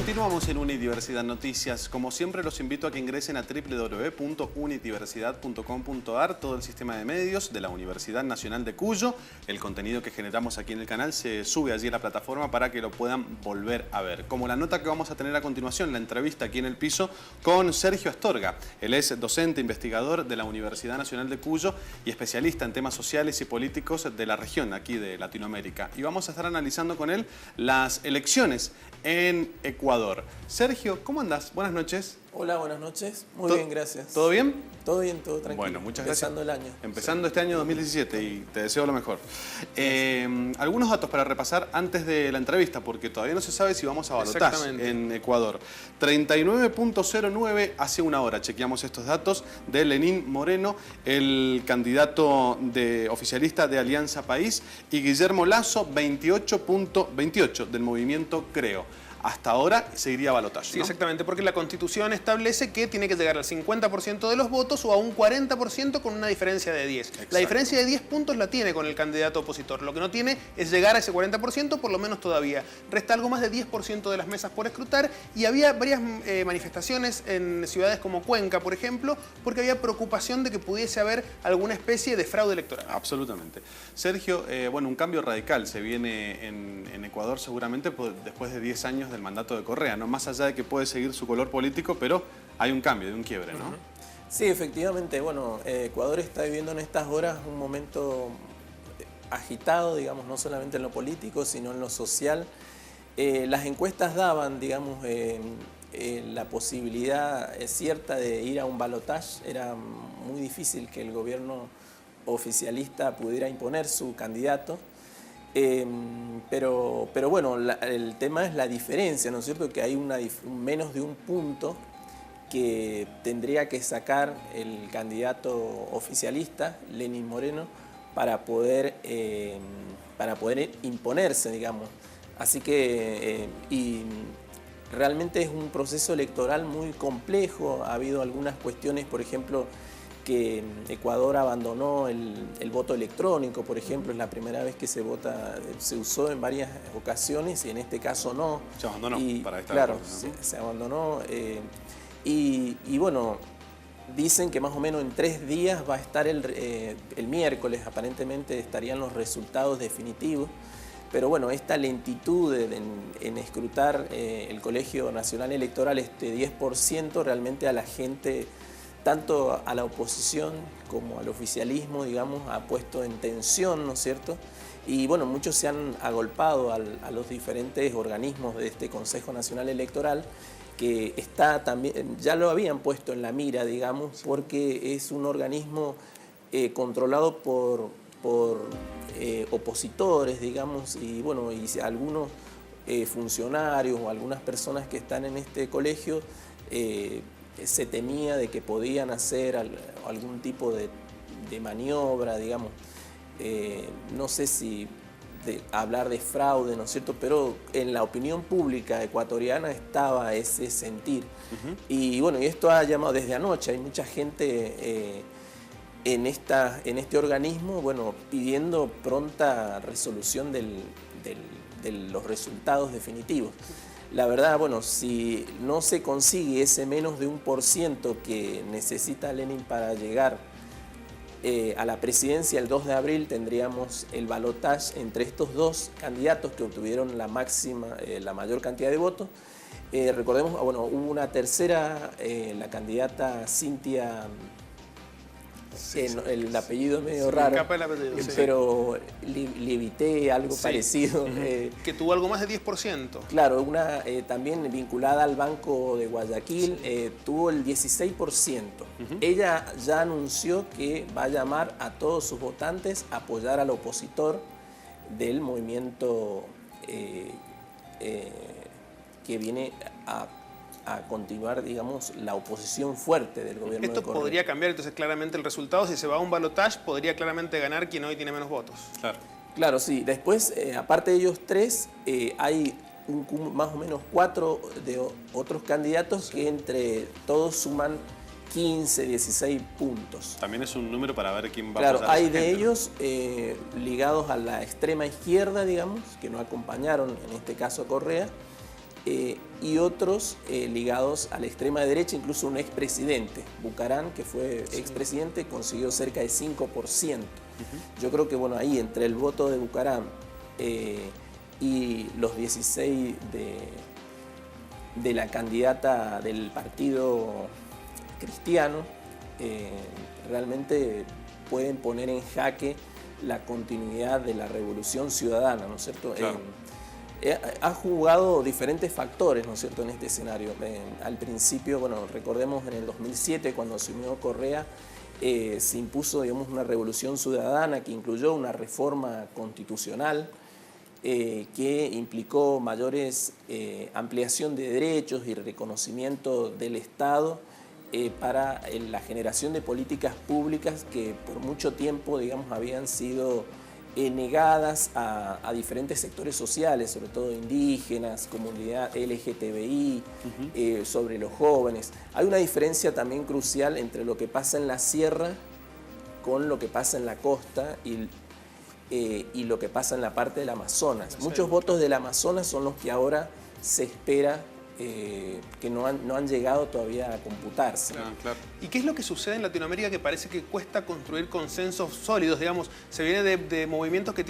Continuamos en Unidiversidad Noticias. Como siempre, los invito a que ingresen a www.unidiversidad.com.ar, todo el sistema de medios de la Universidad Nacional de Cuyo. El contenido que generamos aquí en el canal se sube allí a la plataforma para que lo puedan volver a ver. Como la nota que vamos a tener a continuación, la entrevista aquí en el piso con Sergio Astorga. Él es docente, investigador de la Universidad Nacional de Cuyo y especialista en temas sociales y políticos de la región, aquí de Latinoamérica. Y vamos a estar analizando con él las elecciones en Ecuador. Sergio, ¿cómo andás? Buenas noches. Hola, buenas noches. Muy bien, gracias. ¿Todo bien? Todo bien, todo tranquilo. Bueno, muchas gracias. Empezando el año. Empezando este año 2017 y te deseo lo mejor. Algunos datos para repasar antes de la entrevista, porque todavía no se sabe si vamos a balotaje en Ecuador. 39.09 hace una hora, chequeamos estos datos, de Lenín Moreno, el candidato oficialista de Alianza País, y Guillermo Lasso, 28.28 del movimiento Creo. Hasta ahora seguiría balotaje, ¿no? Sí, exactamente, porque la Constitución establece que tiene que llegar al 50% de los votos o a un 40% con una diferencia de 10. Exacto. La diferencia de 10 puntos la tiene con el candidato opositor. Lo que no tiene es llegar a ese 40%, por lo menos todavía. Resta algo más de 10% de las mesas por escrutar y había varias manifestaciones en ciudades como Cuenca, por ejemplo, porque había preocupación de que pudiese haber alguna especie de fraude electoral. Absolutamente. Sergio, bueno, un cambio radical se viene en Ecuador seguramente después de 10 años del mandato de Correa, ¿no? Más allá de que puede seguir su color político, pero hay un cambio, de un quiebre, ¿no? Sí, efectivamente. Bueno, Ecuador está viviendo en estas horas un momento agitado, digamos, no solamente en lo político, sino en lo social. Las encuestas daban, digamos, la posibilidad cierta de ir a un balotaje. Era muy difícil que el gobierno oficialista pudiera imponer su candidato. Pero bueno, el tema es la diferencia, ¿no es cierto? Que hay menos de un punto que tendría que sacar el candidato oficialista, Lenín Moreno, para poder imponerse, digamos. Así que, y realmente es un proceso electoral muy complejo. Ha habido algunas cuestiones, por ejemplo, que Ecuador abandonó el voto electrónico, por ejemplo, es la primera vez que se vota, se usó en varias ocasiones y en este caso no. Se abandonó para esta claro, cosa, ¿no? se abandonó y bueno, dicen que más o menos en 3 días va a estar el miércoles, aparentemente estarían los resultados definitivos. Pero bueno, esta lentitud en escrutar el Colegio Nacional Electoral, este 10%, realmente a la gente, tanto a la oposición como al oficialismo, digamos, ha puesto en tensión, ¿no es cierto? Y bueno, muchos se han agolpado a los diferentes organismos de este Consejo Nacional Electoral, que está también, ya lo habían puesto en la mira, digamos, porque es un organismo controlado por opositores, digamos, y bueno, y algunos funcionarios o algunas personas que están en este colegio se temía de que podían hacer algún tipo de maniobra, digamos, no sé si hablar de fraude, ¿no es cierto? Pero en la opinión pública ecuatoriana estaba ese sentir. Y bueno, y esto ha llamado desde anoche, hay mucha gente en este organismo, bueno, pidiendo pronta resolución de los resultados definitivos. La verdad, bueno, si no se consigue ese menos de 1% que necesita Lenin para llegar a la presidencia el 2 de abril, tendríamos el balotaje entre estos dos candidatos que obtuvieron la mayor cantidad de votos. Recordemos, bueno, hubo una tercera, la candidata Cintia. El apellido es medio raro, el apellido, pero Levité, algo parecido. Que tuvo algo más de 10%. Claro, una también vinculada al Banco de Guayaquil, tuvo el 16%. Ella ya anunció que va a llamar a todos sus votantes a apoyar al opositor del movimiento que viene a continuar, digamos, la oposición fuerte del gobierno de Correa. Esto podría cambiar entonces claramente el resultado. Si se va a un balotaje, podría claramente ganar quien hoy tiene menos votos. Claro. Claro, sí. Después, aparte de ellos tres, hay más o menos 4 de otros candidatos que entre todos suman 15, 16 puntos. También es un número para ver quién va a Claro, apoyar a hay esa de gente, ellos ligados a la extrema izquierda, digamos, que no acompañaron en este caso a Correa, y otros ligados a la extrema derecha, incluso un expresidente, Bucaram, que fue expresidente, consiguió cerca de 5%. Yo creo que bueno, ahí entre el voto de Bucaram y los 16 de la candidata del Partido Cristiano, realmente pueden poner en jaque la continuidad de la revolución ciudadana, ¿no es cierto? Claro. Ha jugado diferentes factores, ¿no es cierto?, en este escenario. Al principio, bueno, recordemos en el 2007, cuando asumió Correa, se impuso, digamos, una revolución ciudadana que incluyó una reforma constitucional que implicó mayores ampliación de derechos y reconocimiento del Estado para la generación de políticas públicas que por mucho tiempo, digamos, habían sido negadas a diferentes sectores sociales, sobre todo indígenas, comunidad LGTBI, sobre los jóvenes. Hay una diferencia también crucial entre lo que pasa en la sierra con lo que pasa en la costa y lo que pasa en la parte del Amazonas. Muchos votos del Amazonas son los que ahora se espera que no han llegado todavía a computarse. Claro. ¿Y qué es lo que sucede en Latinoamérica que parece que cuesta construir consensos sólidos? Digamos, se viene de movimientos que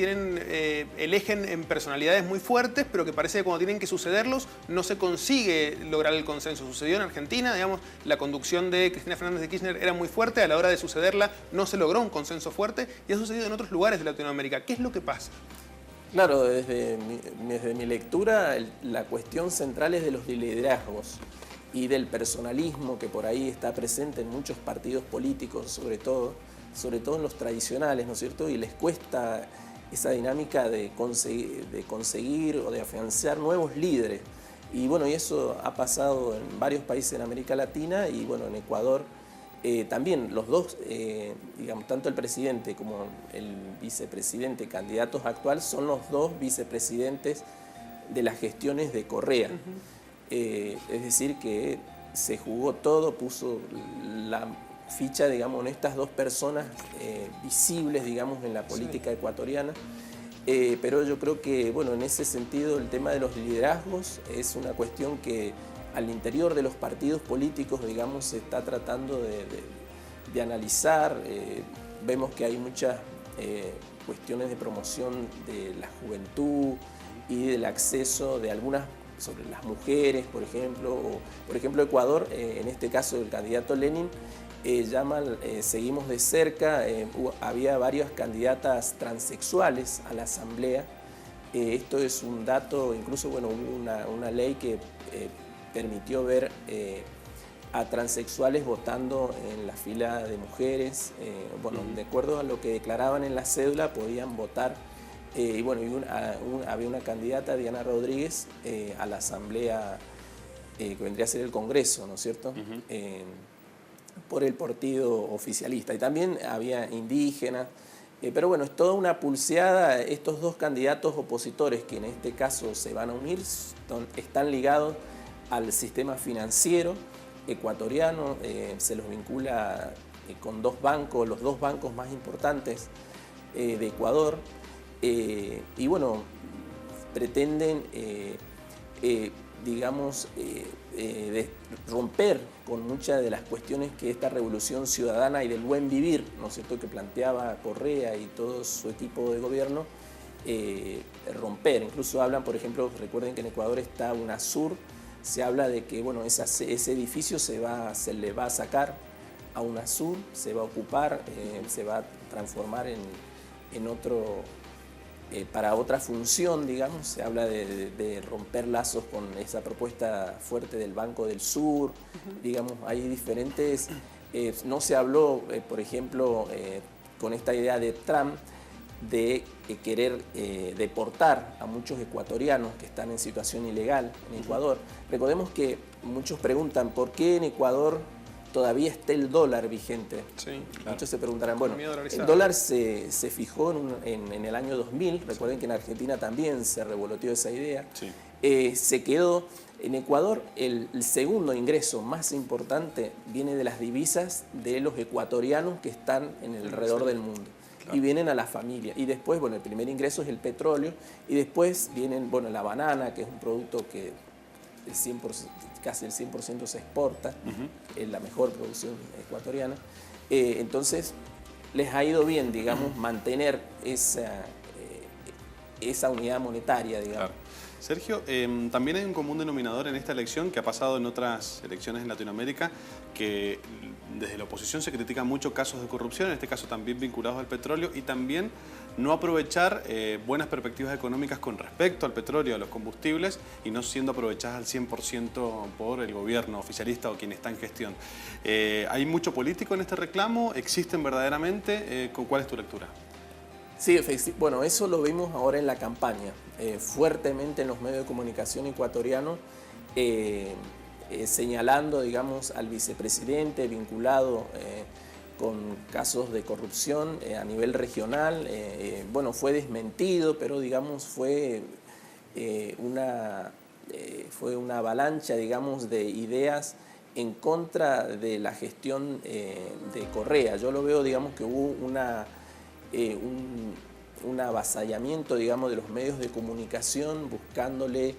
eligen en personalidades muy fuertes, pero que parece que cuando tienen que sucederlos no se consigue lograr el consenso. Sucedió en Argentina, digamos, la conducción de Cristina Fernández de Kirchner era muy fuerte, a la hora de sucederla no se logró un consenso fuerte, y ha sucedido en otros lugares de Latinoamérica. ¿Qué es lo que pasa? Claro, desde mi lectura, la cuestión central es de los liderazgos y del personalismo que por ahí está presente en muchos partidos políticos, sobre todo en los tradicionales, ¿no es cierto? Y les cuesta esa dinámica de conseguir o de afianzar nuevos líderes. Y bueno, y eso ha pasado en varios países en América Latina y bueno, en Ecuador. También los dos, digamos, tanto el presidente como el vicepresidente, candidatos actuales, son los dos vicepresidentes de las gestiones de Correa. Es decir, que se jugó todo, puso la ficha, digamos, en estas dos personas visibles, digamos, en la política ecuatoriana. Pero yo creo que, bueno, en ese sentido, el tema de los liderazgos es una cuestión que al interior de los partidos políticos, digamos, se está tratando de analizar. Vemos que hay muchas cuestiones de promoción de la juventud y del acceso de algunas, sobre las mujeres, por ejemplo. Por ejemplo, Ecuador, en este caso el candidato Lenin, seguimos de cerca, había varias candidatas transexuales a la asamblea. Esto es un dato, incluso bueno, hubo una ley que permitió ver a transexuales votando en la fila de mujeres. Bueno, de acuerdo a lo que declaraban en la cédula, podían votar. Y bueno, había una candidata, Diana Rodríguez, a la asamblea que vendría a ser el Congreso, ¿no es cierto? Por el partido oficialista. Y también había indígenas. Pero bueno, es toda una pulseada. Estos dos candidatos opositores, que en este caso se van a unir, están ligados al sistema financiero ecuatoriano, se los vincula con dos bancos, los dos bancos más importantes de Ecuador, y bueno, pretenden, digamos, romper con muchas de las cuestiones que esta revolución ciudadana y del buen vivir, ¿no es cierto?, que planteaba Correa y todo su equipo de gobierno, romper. Incluso hablan, por ejemplo, recuerden que en Ecuador está UNASUR. Se habla de que bueno, ese edificio se le va a sacar a UNASUR, se va a ocupar, se va a transformar en otro, para otra función, digamos. Se habla de romper lazos con esa propuesta fuerte del Banco del Sur. Digamos, hay diferentes. No se habló, por ejemplo, con esta idea de Trump, de querer deportar a muchos ecuatorianos que están en situación ilegal en Ecuador. Recordemos que muchos preguntan por qué en Ecuador todavía está el dólar vigente. Sí, claro. Muchos se preguntarán, bueno, el dólar se fijó en el año 2000, recuerden que en Argentina también se revoloteó esa idea. Sí. Se quedó en Ecuador. El segundo ingreso más importante viene de las divisas de los ecuatorianos que están alrededor del mundo. Claro. Y vienen a la familia. Y después, bueno, el primer ingreso es el petróleo. Y después vienen, bueno, la banana, que es un producto que casi el 100% se exporta, es la mejor producción ecuatoriana. Entonces, les ha ido bien, digamos, mantener esa unidad monetaria, digamos. Claro. Sergio, también hay un común denominador en esta elección que ha pasado en otras elecciones en Latinoamérica, que desde la oposición se critican mucho casos de corrupción, en este caso también vinculados al petróleo, y también no aprovechar buenas perspectivas económicas con respecto al petróleo, a los combustibles, y no siendo aprovechadas al 100% por el gobierno oficialista o quien está en gestión. ¿Hay mucho político en este reclamo? ¿Existen verdaderamente? ¿Cuál es tu lectura? Sí, bueno, eso lo vimos ahora en la campaña, fuertemente en los medios de comunicación ecuatorianos, señalando, digamos, al vicepresidente vinculado con casos de corrupción a nivel regional. Bueno, fue desmentido, pero digamos fue una avalancha, digamos, de ideas en contra de la gestión de Correa. Yo lo veo, digamos, que hubo un avasallamiento, digamos, de los medios de comunicación buscándole,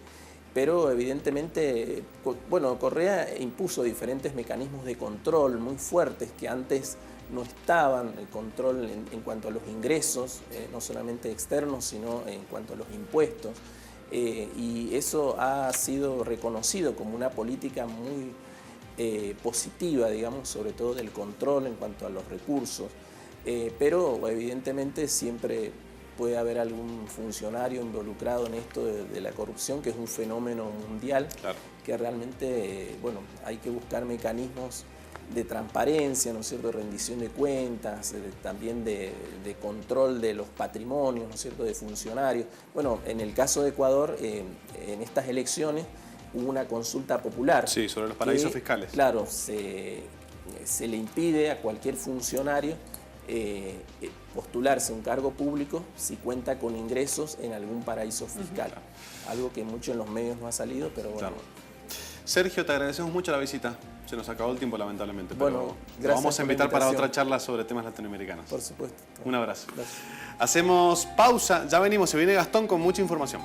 pero evidentemente, bueno, Correa impuso diferentes mecanismos de control muy fuertes que antes no estaban, el control en cuanto a los ingresos, no solamente externos, sino en cuanto a los impuestos, y eso ha sido reconocido como una política muy positiva, digamos, sobre todo del control en cuanto a los recursos. Pero evidentemente siempre puede haber algún funcionario involucrado en esto de la corrupción, que es un fenómeno mundial, claro, que realmente, bueno, hay que buscar mecanismos de transparencia, ¿no es cierto?, de rendición de cuentas, también de control de los patrimonios, ¿no es cierto?, de funcionarios. Bueno, en el caso de Ecuador, en estas elecciones hubo una consulta popular. Sí, sobre los paraísos fiscales. Claro, se le impide a cualquier funcionario postularse a un cargo público si cuenta con ingresos en algún paraíso fiscal. Claro. Algo que mucho en los medios no ha salido, pero bueno. Claro. Sergio, te agradecemos mucho la visita. Se nos acabó el tiempo, lamentablemente. Bueno, pero gracias. Vamos a invitar para otra charla sobre temas latinoamericanos. Por supuesto. Un abrazo. Gracias. Hacemos pausa, ya venimos. Se viene Gastón con mucha información.